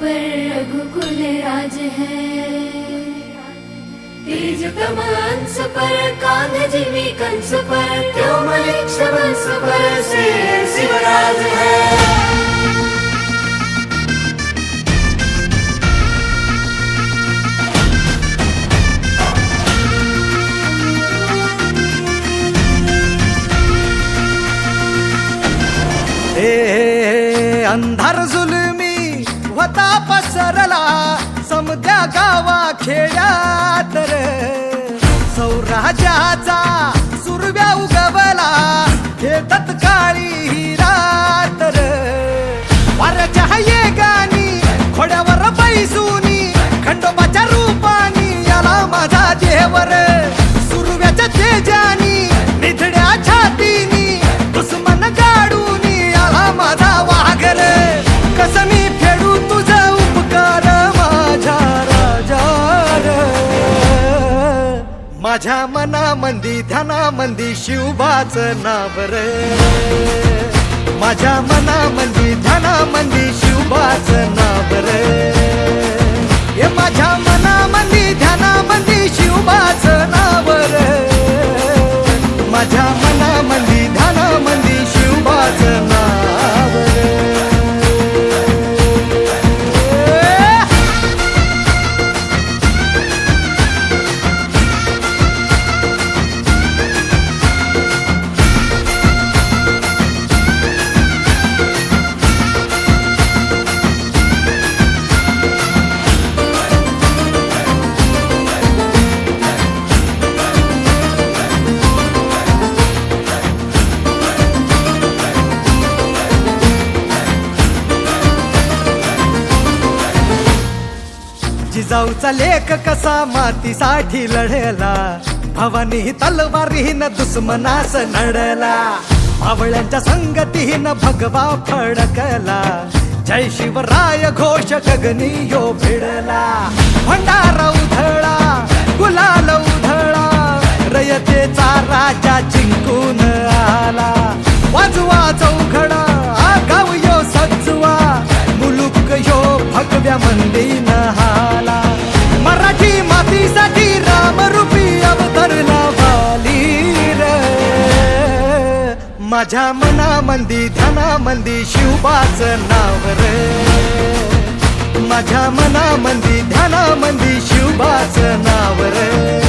पर रघुकुल राज है। तेज तमंस पर कांध जिमी कंस पर, क्यों मलिक्ष वंश पर से शिवराज है। अंधार जुलमी होता पसरला समद्या गावा खेड्यात रे, सौराज्याचा सुरव्या उगवला हे तत्काळी ही रात रे। वाऱ्याच्या येगानी खोड्यावर बैसूनी खंडोबाच्या रूपानी याला माझा देवर, सुरव्याच्या तेजानी निधड्या छातीनी दुश्मन गाडूनी याला माझा वाघर। कसं मी फेडू तुझा उपकार माझ्या राजा रे, माझ्या मनामंदी ध्यानामंदी शिवबाचं नाव रे, माझ्या मनामंदी ध्यानामंदी शिवबाचं नाव रे। हे माझ्या मनामंदी ध्यानामंदी शिवबाचं नाव रे, माझ्या मनामंदी ध्यानामंदी शिवबाचं नाव रे। जिजाऊचा लेख कसा मातीसाठी लढला, भवानी तलवारीनं दुश्मनास नडला, भावळ्यांच्या संगतीनं भगवा फडकला, जय शिवराय घोष गगनी यो भिडला। भंडारा उधळा गुलाल उधळा, रयतेचा राजा जिंकून आला, वाजवा चौघडा गाव यो सजवा, मुलुक यो भगव्या मंदीनं हाला, मराठी मातीसाठी रामरूपी अवतरला वाली रे। माझ्या मनामंदी ध्यानामंदी शिवबाचं नाव रे, माझ्या मनामंदी ध्यानामंदी शिवबाचं नाव रे।